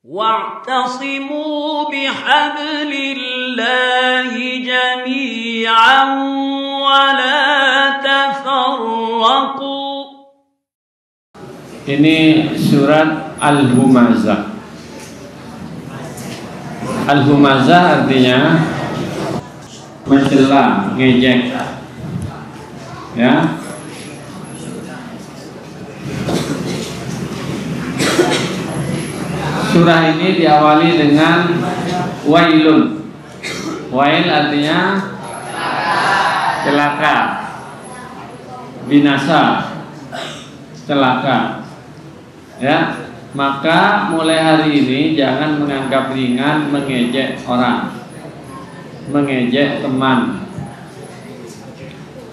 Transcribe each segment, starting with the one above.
wa'tasimu bihablillahi jami'an wa la tafarraqu. Ini surat Al-Humazah. Al-Humazah artinya mencela, ngejek, ya. Surah ini diawali dengan wailun. Wail artinya celaka, binasa, celaka. Ya, maka mulai hari ini jangan menganggap ringan mengejek orang, mengejek teman,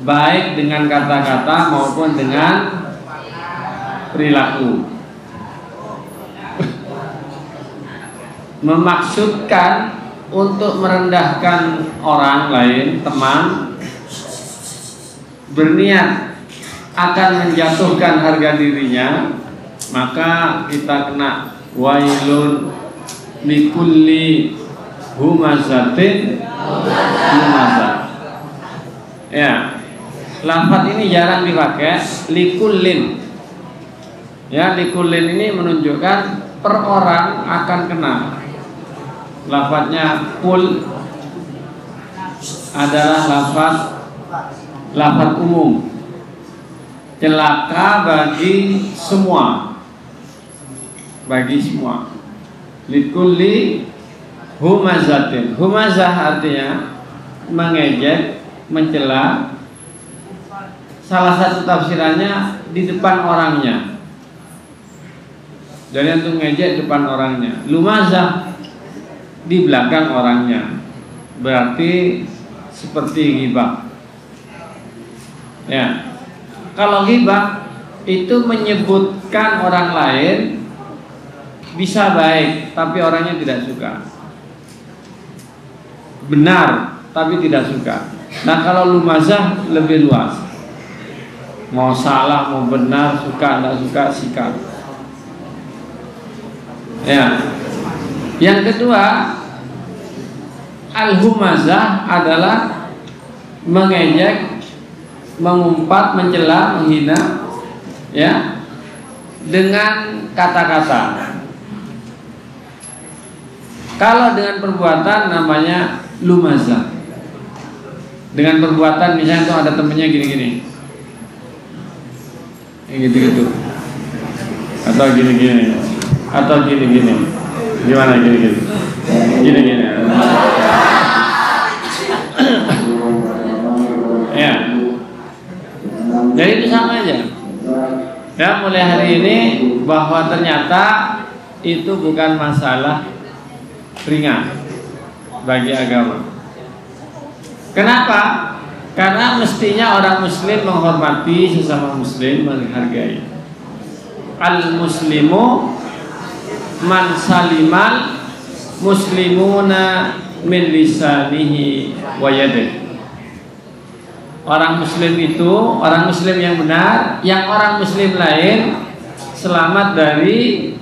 baik dengan kata-kata maupun dengan perilaku. Memaksudkan untuk merendahkan orang lain, teman, berniat akan menjatuhkan harga dirinya, maka kita kena wailun likulli humazatin lumazah. Ya, lafaz ini jarang dipakai, likullin. Ya, likullin ini menunjukkan per orang akan kena. Lafaznya kul adalah lafaz umum, celaka bagi semua, bagi semua. Likulli humazatin. Humazah artinya mengejek, mencela. Salah satu tafsirannya di depan orangnya. Jadi untuk ngejek depan orangnya. Lumazah di belakang orangnya, berarti seperti ghibah. Ya, kalau ghibah itu menyebutkan orang lain bisa baik, tapi orangnya tidak suka. Benar, tapi tidak suka. Nah, kalau lumazah lebih luas. Mau salah, mau benar, suka, tidak suka, sikap. Ya. Yang kedua, al-humazah adalah mengejek, mengumpat, mencela, menghina, ya, dengan kata-kata. Kalau dengan perbuatan namanya lumazah. Dengan perbuatan misalnya tuh ada temennya gini-gini, gitu-gitu, atau gini-gini, atau gini-gini. Gimana gini-gini? Gini-gini. Ya. Jadi itu sama aja. Ya, mulai hari ini bahwa ternyata itu bukan masalah ringan bagi agama. Kenapa? Karena mestinya orang muslim menghormati sesama muslim, menghargai. Al-muslimu man salimal muslimuna min lisanihi wa yadihi. Orang muslim itu orang muslim yang benar, yang orang muslim lain selamat dari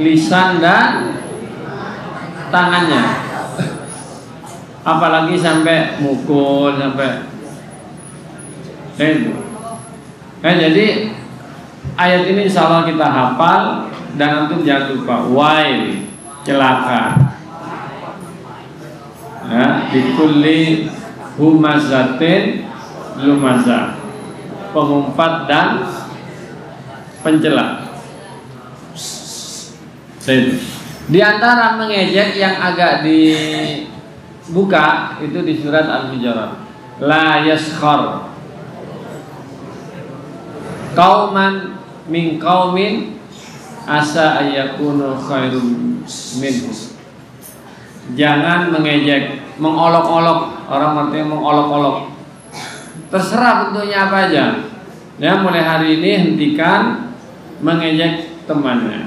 lisan dan tangannya. Apalagi sampai mukul, sampai itu. Jadi ayat ini insya Allah kita hafal. Dan antum jangan lupa wail, celaka. Ya, likulli humazatin lumazah, pengumpat dan pencela. Di antara mengejek yang agak dibuka itu di surat Al-Hujurat. La yaskhar qauman min qaumin asa ayyakunu khairum minhum. Jangan mengejek, mengolok-olok. Orang artinya mengolok-olok. Terserah bentuknya apa aja. Ya, mulai hari ini hentikan mengejek temannya.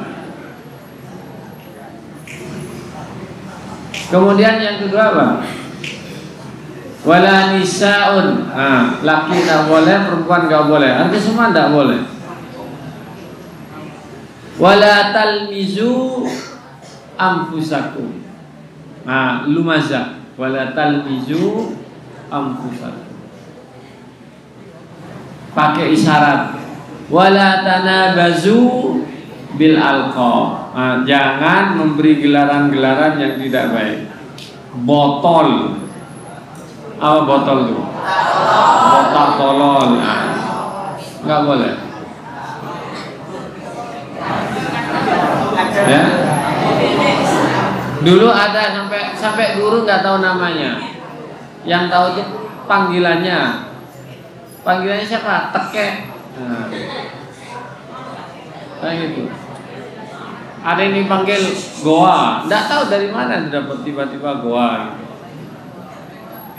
Kemudian yang kedua apa? Wala nisaun. Laki tidak boleh, perempuan tidak boleh. Artinya semua tidak boleh. Wala talmizu anfusakum. Nah, lumazah wala talmizu anfusakum. Pakai isyarat. Wala tanabazu bil alqab. Nah, jangan memberi gelaran-gelaran yang tidak baik. Botol. Apa botol itu? Botol tolol. Nah, nggak boleh. Ya. Dulu ada sampai guru nggak tahu namanya. Yang tahu itu panggilannya. Panggilannya siapa? Tekek. Nah, kayak gitu. Ada yang dipanggil goa, nggak tahu dari mana dapat tiba-tiba goa gitu.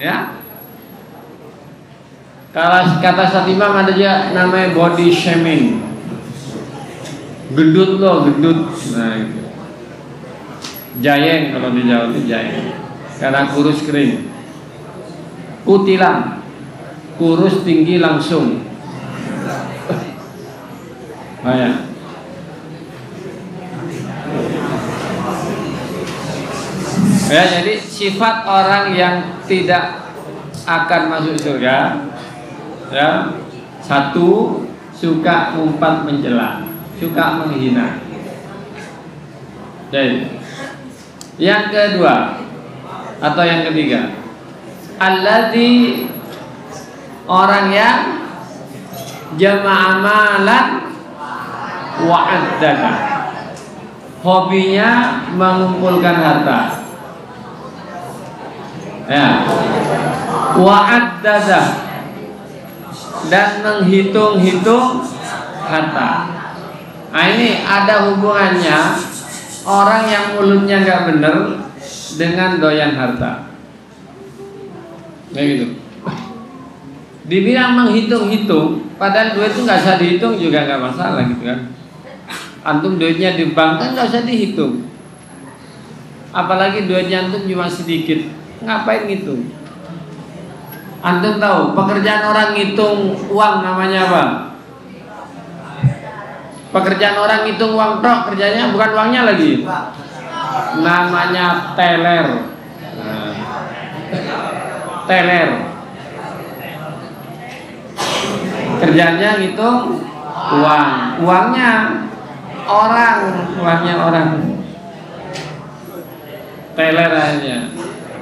Ya. Kalau kata Satimam ada aja namanya body shaming. Gendut loh, gendut. Nah, gitu. Jayeng kalau di Jawa itu jayeng. Karena kurus kering. Kutilang. Kurus tinggi langsung. Oh ya. Ya, jadi sifat orang yang tidak akan masuk surga, ya, satu, suka ngumpat mencela, suka menghina. Jadi, yang kedua atau yang ketiga, alladzi, orang yang jama'a malan wa addada, hobinya mengumpulkan harta. Ya. Wa addada, dan menghitung-hitung harta. Nah, ini ada hubungannya orang yang mulutnya nggak bener dengan doyan harta. Kayak gitu. Dibilang menghitung-hitung, padahal duit itu nggak usah dihitung juga nggak masalah gitu kan. Antum duitnya di bank kan nggak usah dihitung. Apalagi duitnya antum cuma sedikit. Ngapain ngitung? Antum tahu pekerjaan orang ngitung uang namanya apa? Pekerjaan orang ngitung uang tok, kerjanya bukan uangnya lagi. Namanya teller. Nah, teller. Kerjanya ngitung uang, uangnya orang. Teller aja.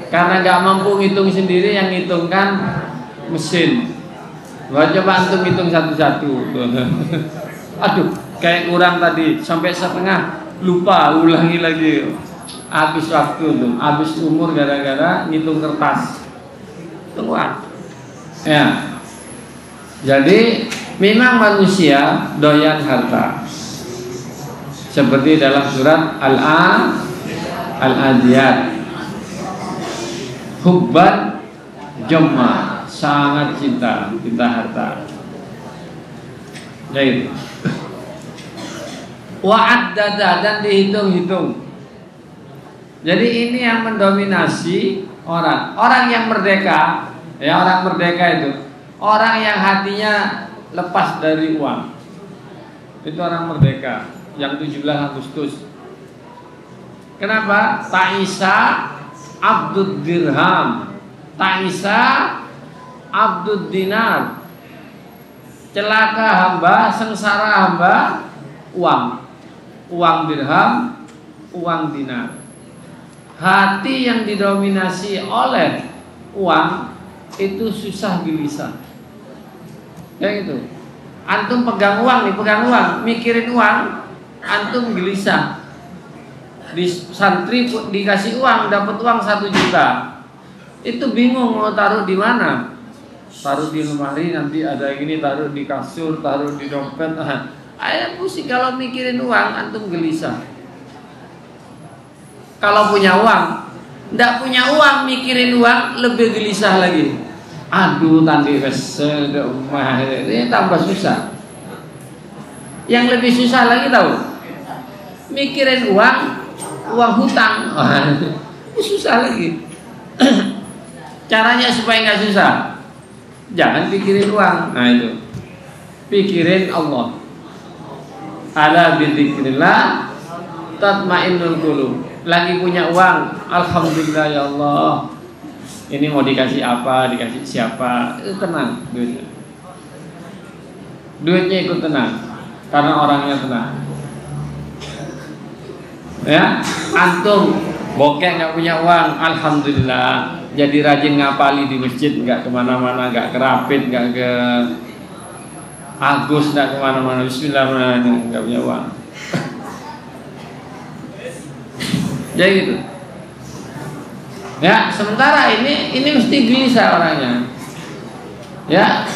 Karena nggak mampu ngitung sendiri, yang ngitungkan mesin. Gua coba antum hitung satu-satu. Aduh, kayak kurang tadi, sampai setengah lupa, ulangi lagi. Habis waktu tuh, habis umur gara-gara ngitung kertas. Tungguan. Ya. Jadi memang manusia doyan harta. Seperti dalam surat Al-Adiyat. Hubban jamma, sangat cinta harta. Jadi wa'addada, dan dihitung-hitung. Jadi ini yang mendominasi orang yang merdeka. Ya, orang merdeka itu orang yang hatinya lepas dari uang. Itu orang merdeka yang 17 Agustus. Kenapa? Ta'isa abdud dirham, ta'isa abdud dinar. Celaka hamba, sengsara hamba uang dirham, uang dinar. Hati yang didominasi oleh uang itu susah gelisah. Kayak gitu. Antum pegang uang, mikirin uang, antum gelisah. Di santri dikasih uang, dapat uang 1 juta, itu bingung mau taruh di mana. Taruh di lemari, nanti ada gini, taruh di kasur, taruh di dompet. Ayo pusing kalau mikirin uang, antum gelisah. Kalau punya uang, ndak punya uang, mikirin uang lebih gelisah lagi. Aduh, tadi ini tambah susah. Yang lebih susah lagi tahu, mikirin uang hutang. Susah lagi. Caranya supaya nggak susah, jangan pikirin uang. Nah itu, pikirin Allah. Ala bidzikrillah tatmainnul qulub. Lagi punya uang, alhamdulillah ya Allah. Ini mau dikasih apa, dikasih siapa, itu tenang duitnya. Duitnya ikut tenang karena orangnya tenang. Ya, antum bokeh nggak punya uang, alhamdulillah. Jadi rajin ngapali di masjid, nggak kemana-mana, nggak ke Rapid, nggak ke Agus, nggak kemana-mana. Bismillahirrahmanirrahim, nggak punya uang. Jadi gitu. Ya, sementara ini mesti gelisah orangnya. Ya,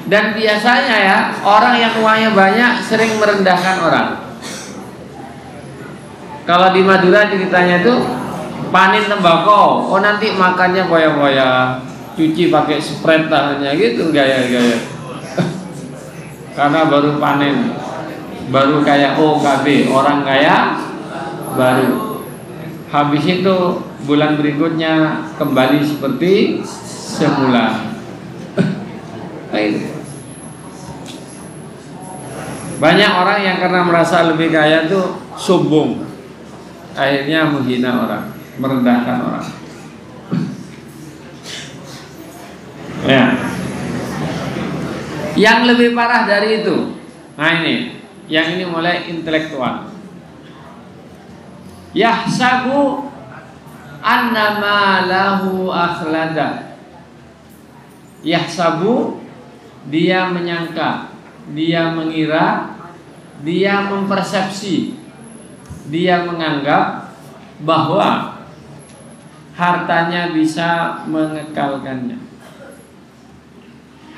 dan biasanya ya orang yang uangnya banyak sering merendahkan orang. Kalau di Madura ceritanya itu panen tembakau, oh nanti makannya boya-boya, cuci pakai spray tangannya gitu, gaya-gaya. Karena baru panen, baru kayak OKB, orang kaya baru. Habis itu bulan berikutnya kembali seperti semula. Banyak orang yang karena merasa lebih kaya tuh sombong, akhirnya menghina orang, merendahkan orang. Ya. Yang lebih parah dari itu, nah ini, yang ini mulai intelektual. Yahsabu annama lahu akhlada. Yahsabu, dia menyangka, dia mengira, dia mempersepsi, dia menganggap bahwa hartanya bisa mengekalkannya,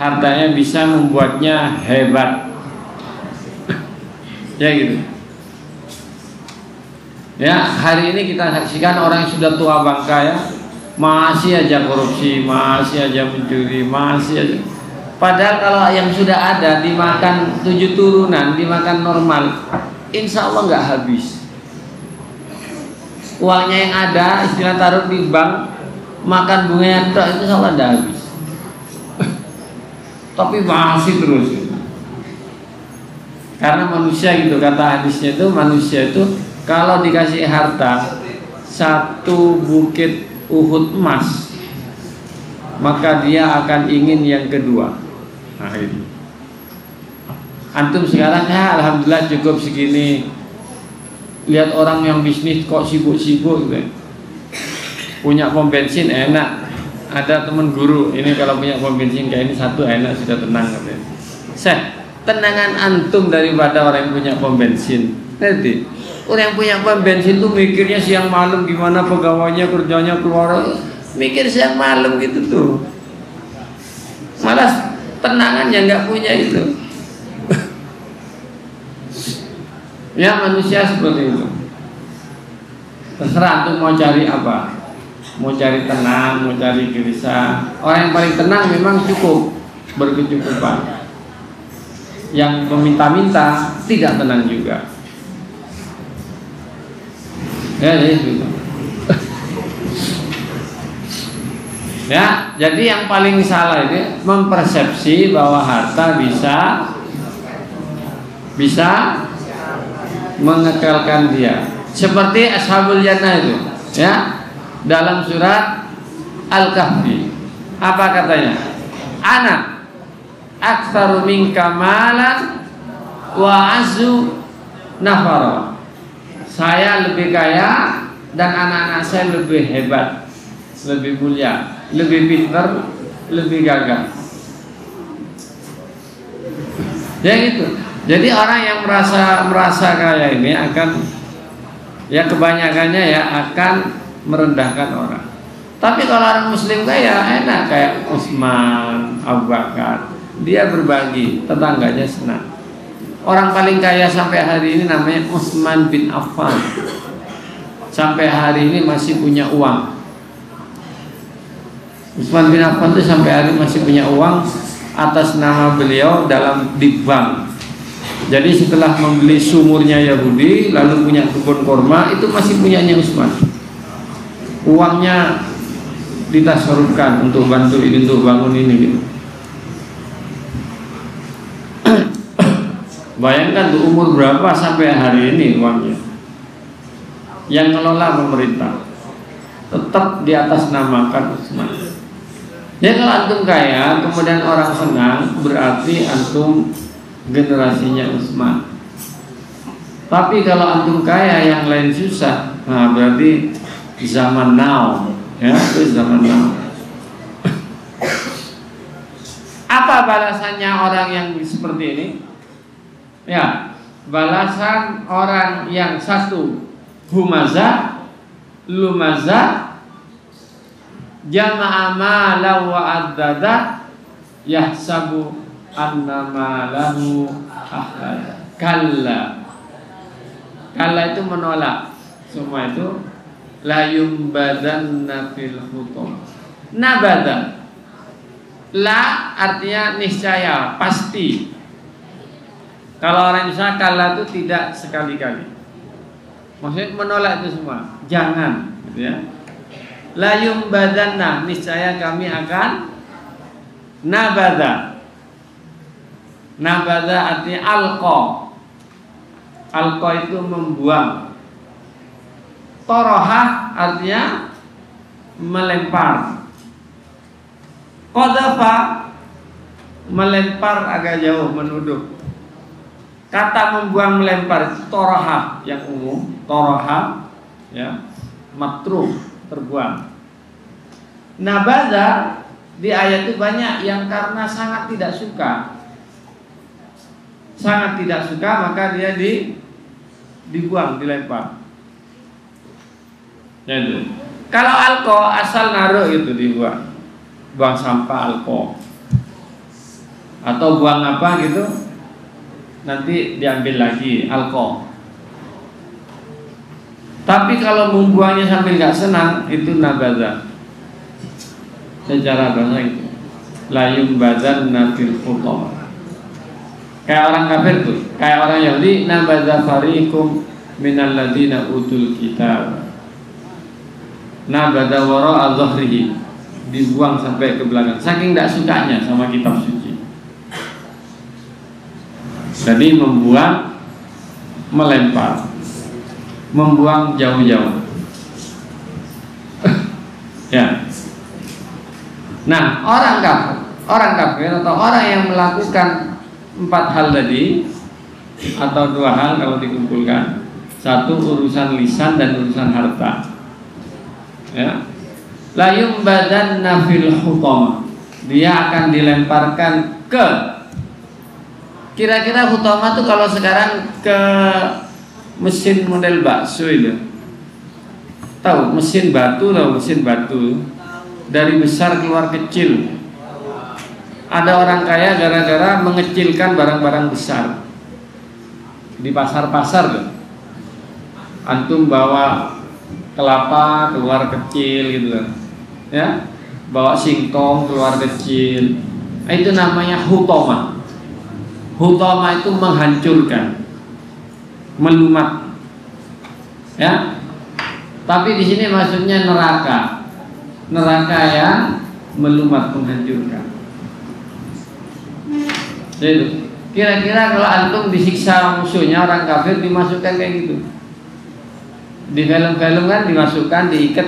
hartanya bisa membuatnya hebat. Ya gitu. Ya, hari ini kita saksikan orang yang sudah tua bangka ya, masih aja korupsi, masih aja mencuri, masih aja. Padahal kalau yang sudah ada dimakan 7 turunan, dimakan normal, insya Allah nggak habis. Uangnya yang ada, istilah taruh di bank, makan bunganya itu insya Allah nggak habis. Tapi masih terus. Karena manusia gitu, kata hadisnya itu, manusia itu kalau dikasih harta 1 bukit Uhud emas, maka dia akan ingin yang kedua. Nah ini. Antum sekarang ya alhamdulillah cukup segini. Lihat orang yang bisnis kok sibuk-sibuk gitu. Punya pom bensin enak. Ada teman guru, ini kalau punya pom bensin kayak ini 1 enak, sudah tenang katanya. Tenangan antum daripada orang yang punya pom bensin. Nanti orang yang punya pom bensin tuh mikirnya siang malam gimana pegawainya kerjanya keluar, mikir siang malam gitu tuh. Malas tenangan yang nggak punya itu. Ya manusia seperti itu. Terserah tuh mau cari apa, mau cari tenang, mau cari gelisah. Orang yang paling tenang memang cukup, berkecukupan. Yang meminta-minta tidak tenang juga. Ya, gitu. Ya, jadi yang paling salah ini mempersepsi bahwa harta bisa mengekalkan dia. Seperti Ashabul Jannah itu, ya. Dalam surat Al-Kahfi, apa katanya? Ana aktsaru minka malan wa azzu nafara. Saya lebih kaya dan anak-anak saya lebih hebat, lebih mulia, lebih pintar, lebih gagah. Ya gitu. Jadi orang yang merasa kaya ini akan, ya kebanyakannya ya akan merendahkan orang. Tapi kalau orang Muslim kaya enak, kayak Utsman, Abu Bakar, dia berbagi, tetangganya senang. Orang paling kaya sampai hari ini namanya Utsman bin Affan. Sampai hari ini masih punya uang. Utsman bin Affan itu sampai hari ini masih punya uang atas nama beliau di bank. Jadi setelah membeli sumurnya Yahudi, lalu punya kebun korma, itu masih punyanya Utsman. Uangnya ditasarufkan untuk bantu ini, untuk bangun ini gitu. Bayangkan tuh umur berapa sampai hari ini uangnya. yang ngelola pemerintah, tetap di atas namakan Utsman. Ya kalau antum kaya, kemudian orang senang, berarti antum generasinya Utsman. Tapi kalau antum kaya yang lain susah, nah berarti zaman now, ya itu zaman now. Apa balasannya orang yang seperti ini? Ya, balasan orang yang satu humaza, lumaza, jama'a mala wa addada, yahsabu annama lahu ahlada. Kalla itu menolak. Semua itu la yumbadanna fil hutum. Nabada. La artinya niscaya, pasti. Kalau orang Indonesia kalla itu tidak sekali-kali. Maksudnya menolak itu semua. Jangan, gitu ya. La yumbadanna, niscaya kami akan nabada. Nabada artinya alqa. Alqa itu membuang. Toroha artinya melempar. Qadhafa melempar agak jauh, menuduh. Kata membuang melempar itu toroha yang umum. Toroha ya, matruh, terbuang. Nabada di ayat itu banyak yang karena sangat tidak suka. Sangat tidak suka maka dia dibuang, dilempar. Jadi, kalau alko asal naruh itu dibuang. Buang sampah alko. Atau buang apa gitu, nanti diambil lagi alko. Tapi kalau membuangnya sambil gak senang, itu nabada. Secara bahasa itu la yumbadanna fil hutam. Kayak orang kafir tuh, kayak orang Yahudi, nabadza fariqum minal ladzina utul kitab. Nabadza wara'a dhahrihi, dibuang sampai ke belakang. Saking tidak sukanya sama kitab suci. Jadi membuang, melempar, membuang jauh-jauh. Ya. Nah, orang kafir atau orang yang melakukan 4 hal tadi atau 2 hal kalau dikumpulkan, 1 urusan lisan dan urusan harta. Ya. La yumbadanna fil hutama. Dia akan dilemparkan ke, kira-kira hutama itu kalau sekarang ke mesin model bakso itu. Tahu mesin batu, tahu mesin batu. Dari besar keluar kecil. Ada orang kaya gara-gara mengecilkan barang-barang besar di pasar-pasar tuh. Antum bawa kelapa keluar kecil gitu kan. Ya, bawa singkong keluar kecil. Itu namanya hutama. Hutama itu menghancurkan, melumat. Ya. Tapi di sini maksudnya neraka. Neraka yang melumat, menghancurkan. Jadi, kira-kira kalau antum disiksa musuhnya orang kafir dimasukkan kayak gitu. Di film-film kan dimasukkan, diikat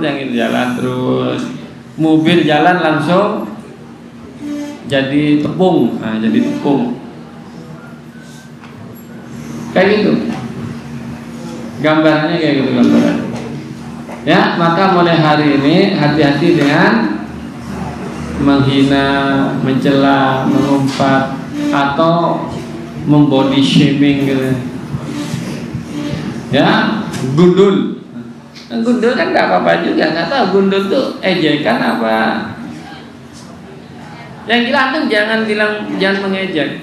yang itu jalan terus. Mobil jalan langsung jadi tepung. Nah, jadi tepung. Kayak gitu. Gambarannya kayak gitu gambaran. Ya, maka mulai hari ini hati-hati dengan menghina, mencela, mengumpat atau membody shaming gitu. Ya, gundul. Gundul kan nggak apa-apa juga, nggak tahu gundul tuh ejekan apa. Yang gila antum jangan bilang, jangan mengejek.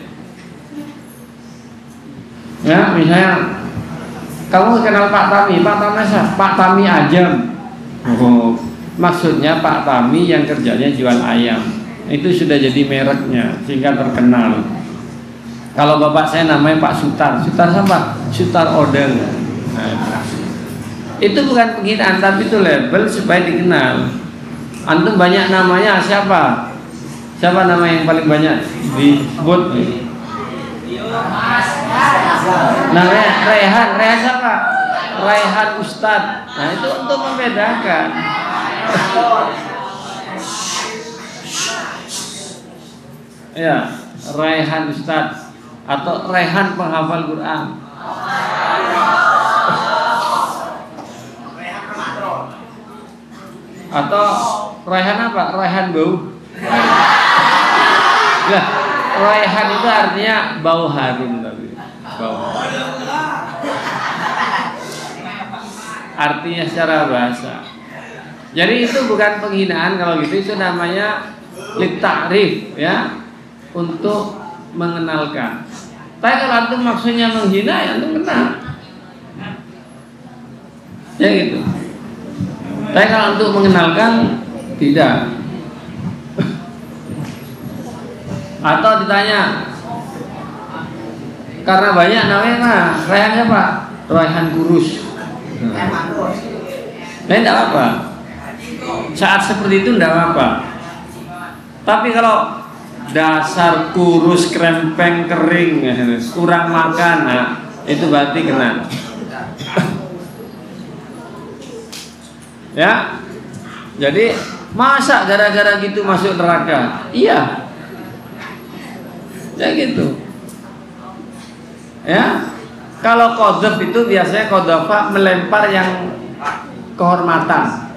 Ya, misalnya kamu kenal Pak Tami, Pak Tami siapa? Pak Tami Ajam. Oh, maksudnya Pak Tami yang kerjanya jual ayam. Itu sudah jadi mereknya sehingga terkenal. Kalau bapak saya namanya Pak Sutar. Sutar siapa? Sutar Odeng. Nah, itu bukan penghinaan, tapi itu label supaya dikenal. Antum banyak namanya siapa? Siapa nama yang paling banyak disebut? Namanya Rehan. Rehan siapa? Raihan Ustadz. Nah itu untuk membedakan. Ya, Raihan Ustadz atau Raihan penghafal Quran. Atau Raihan apa? Raihan bau. Nah, Raihan itu artinya bau harum tapi bau. Artinya secara bahasa. Jadi itu bukan penghinaan kalau gitu, itu namanya litta'rif ya, untuk mengenalkan. Tapi kalau antum maksudnya menghina ya antum kena. Ya gitu. Tapi kalau untuk mengenalkan tidak. Atau ditanya karena banyak namanya, Raihannya Pak, Raihan kurus. Nah, tidak apa. Saat seperti itu tidak apa. Tapi kalau dasar kurus, krempeng, kering, kurang makan, nah, itu berarti kena. Ya, jadi masa gara-gara gitu masuk neraka? Iya, ya gitu. Ya, kalau qadzaf itu biasanya qadzafa melempar yang kehormatan,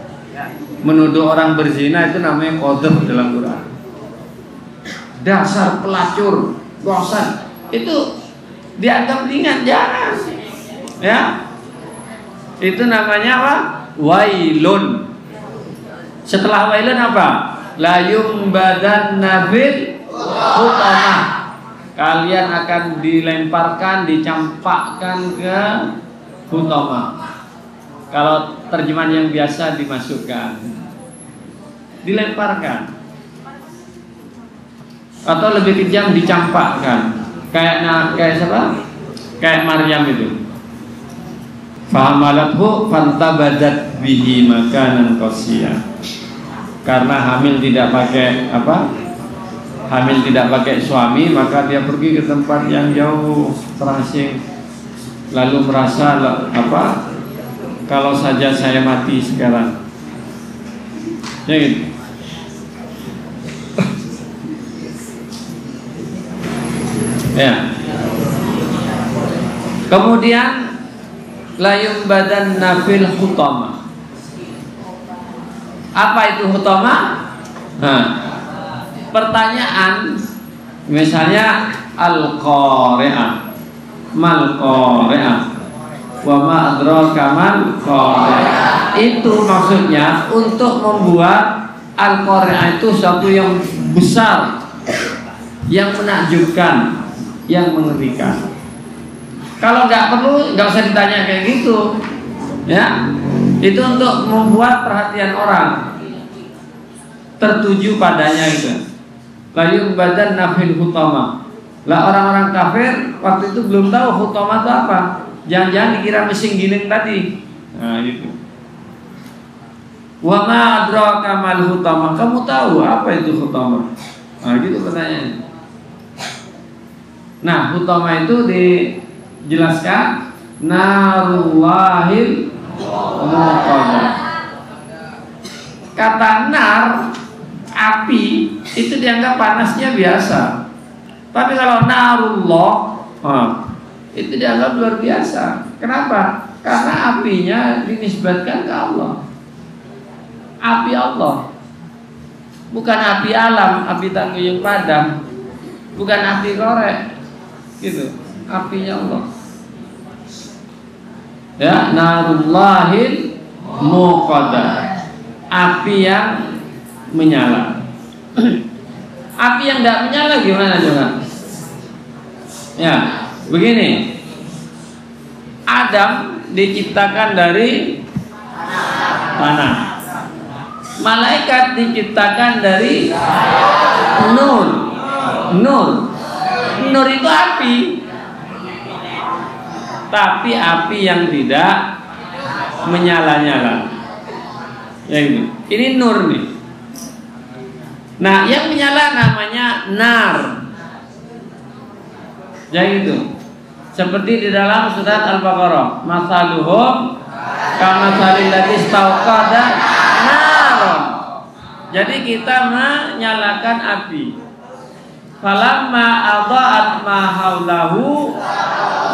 menuduh orang berzina, itu namanya qadzaf dalam Quran. Dasar pelacur, bosan, itu dianggap ringan, jangan. Ya, itu namanya apa? Wailun. Setelah wailun apa? La yumbadanna fil hutamah. Kalian akan dilemparkan, dicampakkan ke hutamah. Kalau terjemahan yang biasa dimasukkan, dilemparkan. Atau lebih kejam dicampakkan. Kayak siapa? Kayak Maryam itu. Fahamalathu fantabadat bihi makanan qasiyah. Karena hamil tidak pakai apa? Hamil tidak pakai suami, maka dia pergi ke tempat yang jauh, terasing. Lalu merasa apa? Kalau saja saya mati sekarang. Ya gitu. Ya. Kemudian layum badan nafil hutama. Apa itu hutama? Nah, pertanyaan misalnya al-qari'ah, mal qari'ah, wa ma adraka mal qari'ah. Itu maksudnya untuk membuat al-qari'ah itu sesuatu yang besar, yang menakjubkan, yang mengerikan. Kalau nggak perlu, nggak usah ditanya kayak gitu, ya. Itu untuk membuat perhatian orang tertuju padanya itu. Layu badan nafil hutama. Lah orang-orang kafir waktu itu belum tahu hutama itu apa. Jangan-jangan dikira mesin giling tadi. Nah itu. Wa ma adraka mal hutama. Kamu tahu apa itu hutama? Nah gitu pertanyaannya. Nah hutama itu dijelaskan narullahil muqaddah. Kata nar, api, itu dianggap panasnya biasa. Tapi kalau narullah, itu dianggap luar biasa. Kenapa? Karena apinya dinisbatkan ke Allah. Api Allah, bukan api alam, api tangguyung padam, bukan api korek, gitu. Apinya Allah. Ya, narullahil muqaddah. Api yang menyala. Api yang tidak menyala gimana coba? Ya, begini. Adam diciptakan dari tanah. Malaikat diciptakan dari nur. Nur itu api. Tapi api yang tidak menyala-nyala. Ya ini. Ini nur nih. Nah, yang menyala namanya nar. Ya itu. Seperti di dalam surat Al-Baqarah, masaluhum kamatsalil ladzi istauqada naron. Jadi kita menyalakan api. Falamma adaat ma haulahu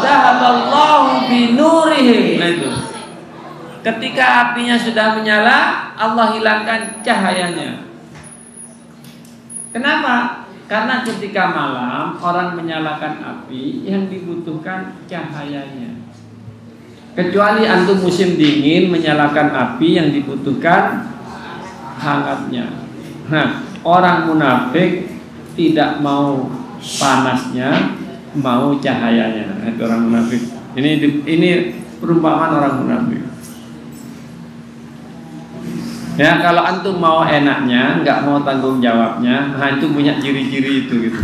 dhahaballahu binurihim. Nah itu. Ketika apinya sudah menyala, Allah hilangkan cahayanya. Kenapa? Karena ketika malam orang menyalakan api, yang dibutuhkan cahayanya. Kecuali antum musim dingin menyalakan api, yang dibutuhkan hangatnya. Nah, orang munafik tidak mau panasnya, mau cahayanya. Itu orang munafik. Ini perumpamaan orang munafik. Ya, kalau antum mau enaknya, nggak mau tanggung jawabnya, nah itu punya ciri-ciri itu gitu.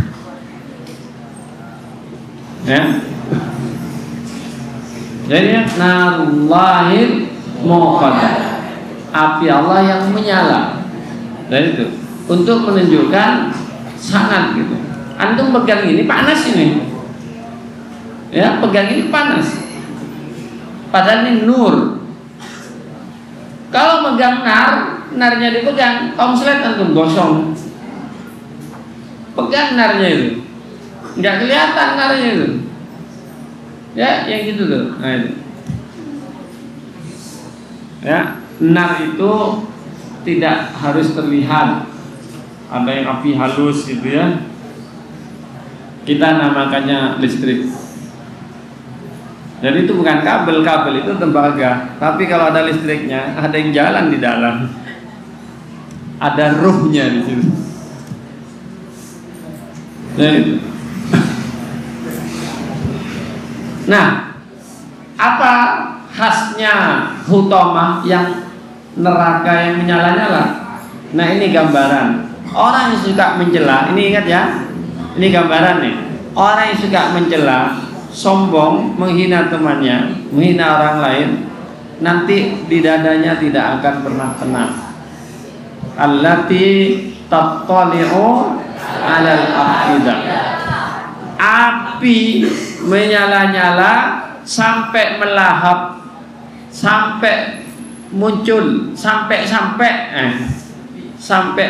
Ya. Jadi narullahil muqaddah. Api Allah yang menyala. Dan itu untuk menunjukkan sangat gitu. Antum pegang ini panas ini. Ya, pegang ini panas. Padahal ini nur. Kalau megang narnya dipegang, konslet antum gosong. Pegang narnya itu, nggak kelihatan narnya itu. Ya, yang gitu tuh. Nah itu. Ya, nar itu tidak harus terlihat. Ada yang api halus gitu ya. Kita namakannya listrik. Jadi itu bukan kabel itu tembaga. Tapi kalau ada listriknya, ada yang jalan di dalam. Ada ruhnya di situ. Nah, apa khasnya hutomah yang neraka yang menyala-nyala? Nah, ini gambaran. Orang yang suka mencela, ini ingat ya. Ini gambaran nih. Orang yang suka mencela, sombong, menghina temannya, menghina orang lain, nanti di dadanya tidak akan pernah tenang. Allati tattali'u 'alal afidah. Api menyala-nyala sampai melahap, sampai muncul, sampai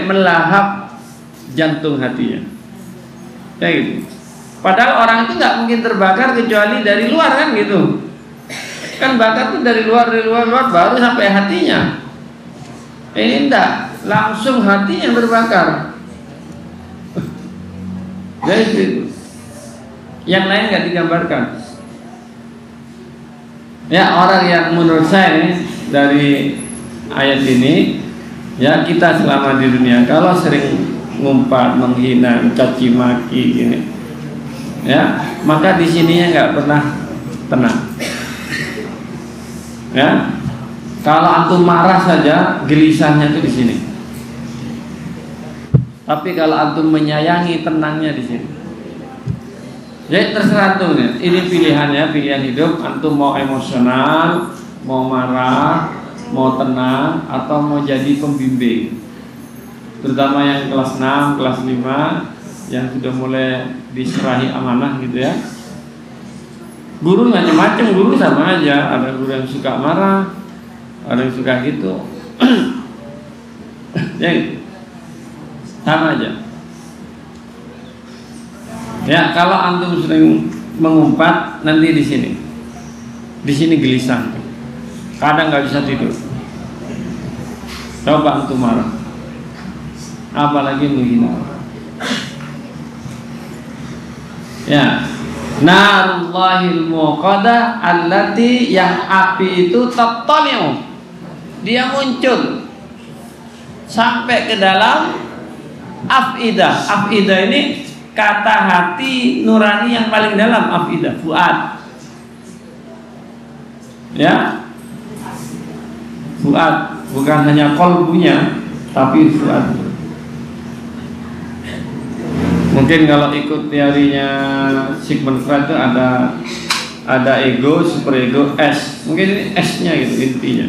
melahap jantung hatinya. Kayak gitu. Padahal orang itu nggak mungkin terbakar kecuali dari luar kan gitu. Kan bakar itu dari luar baru sampai hatinya. Ini enggak, langsung hatinya terbakar. Jadi yang lain nggak digambarkan. Ya, orang yang menurut saya dari ayat ini, ya kita selama di dunia kalau sering ngumpat, menghina, caci maki ini, ya maka di sininya nggak pernah tenang. Ya, kalau antum marah saja gelisahnya itu di sini. Tapi kalau antum menyayangi, tenangnya di sini. Jadi terserah antum ya. Ini pilihannya, pilihan hidup. Antum mau emosional, mau marah, mau tenang, atau mau jadi pembimbing. Terutama yang kelas 6, kelas 5 yang sudah mulai diserahi amanah gitu ya. Guru macam-macam, guru sama aja. Ada guru yang suka marah, ada yang suka gitu. Ya gitu. Sama aja. Ya, kalau antum sering mengumpat, nanti di sini gelisah. Kadang nggak bisa tidur. Coba antum marah, apalagi menghina. Ya, narullahil muqaddah allati, yang api itu tattali'u, dia muncul sampai ke dalam afidah. Afidah ini kata hati nurani yang paling dalam, afidah, fuad. Ya, fuad, bukan hanya kolbunya, tapi fuad. Mungkin kalau ikut teorinya Sigmund Freud itu ada ego, superego, S. Mungkin ini S-nya gitu intinya.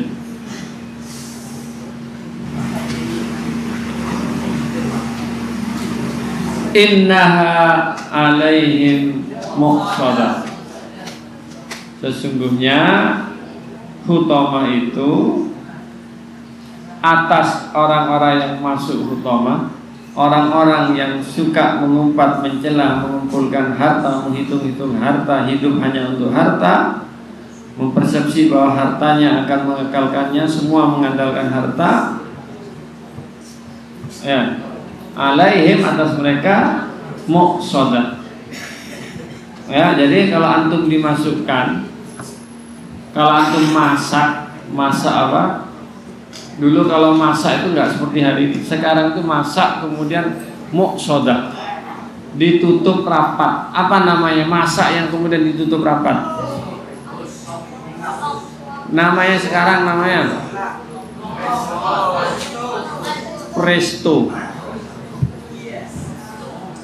Innaha alaihim muqsadah. Sesungguhnya hutamah itu atas orang-orang yang masuk hutamah, orang-orang yang suka mengumpat, mencela, mengumpulkan harta, menghitung-hitung harta, hidup hanya untuk harta, mempersepsi bahwa hartanya akan mengekalkannya, semua mengandalkan harta. Ya, alaihim atas mereka muqsadah. Ya, jadi kalau antum dimasukkan, kalau antum masak apa? Dulu kalau masak itu nggak seperti hari ini. Sekarang itu masak kemudian muqsadah, ditutup rapat. Apa namanya masak yang kemudian ditutup rapat? Namanya sekarang namanya presto.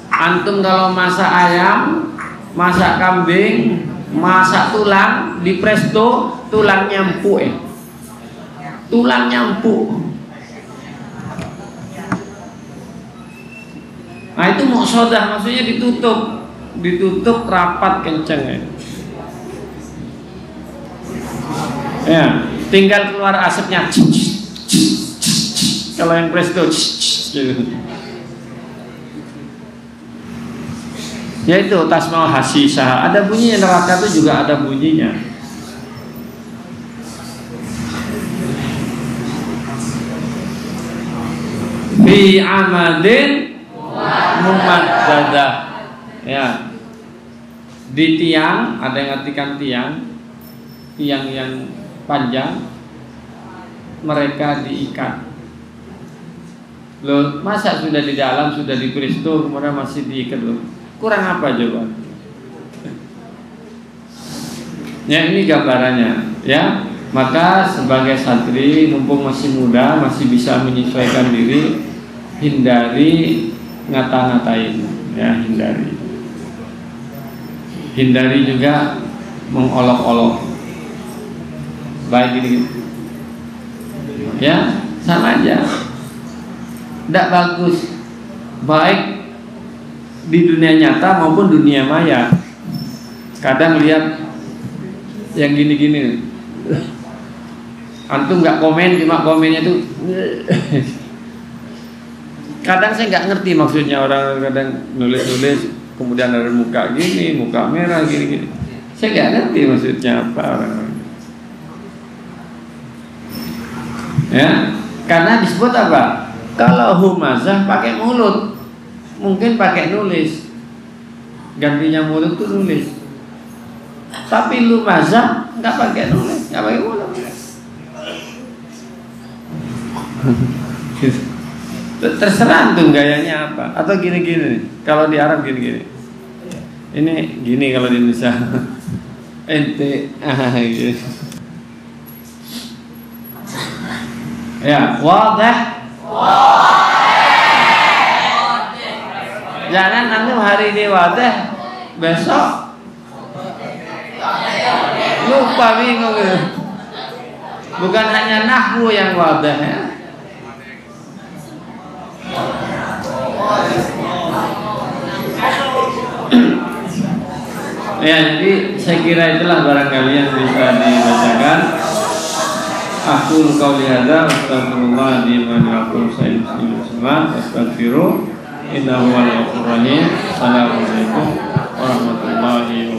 Antum kalau masak ayam, masak kambing, masak tulang di presto, tulang nyampu tulang nyampu. Nah itu muqsadah, maksudnya ditutup rapat kenceng ya, tinggal keluar asapnya. Kalau yang presto gitu. Yaitu tasma'u hasisah. Ada bunyinya, neraka itu juga ada bunyinya. Fi amadin mumaddadah. Ya. Di tiang, ada yang artikan tiang yang panjang, mereka diikat. Loh, masa sudah di dalam, sudah di presto, kemudian masih diikat loh. Kurang apa coba? Ya ini gambarannya, ya. Maka sebagai santri, mumpung masih muda, masih bisa menyesuaikan diri, hindari ngata-ngatain, ya hindari juga mengolok-olok, baik gini, ya sama aja, tidak bagus, baik di dunia nyata maupun dunia maya. Kadang lihat yang gini-gini, antum nggak komen, cuma komennya tuh kadang saya nggak ngerti maksudnya. Orang kadang nulis kemudian ada muka gini, muka merah gini-gini, saya nggak ngerti maksudnya apa orang. Ya, karena disebut apa? Kalau humazah pakai mulut, mungkin pakai nulis, gantinya mulut tuh nulis. Tapi lumazah nggak pakai nulis, nggak pakai mulut. Terserah tuh gayanya apa. Atau gini-gini. Kalau di Arab gini-gini. Ini gini kalau di Indonesia. Ente gitu. Ya, wadah. Jangan antum hari ini wadah, besok lupa, bingung gitu. Bukan hanya nahwu yang wadah ya. Ya, jadi saya kira itulah barangkali yang bisa dibacakan. Aku qauli hadza astagfirullah li wa lakum sayyidul muslimin astaghfiru innahu wal ghafurur rahim. Assalamualaikum warahmatullahi wabarakatuh.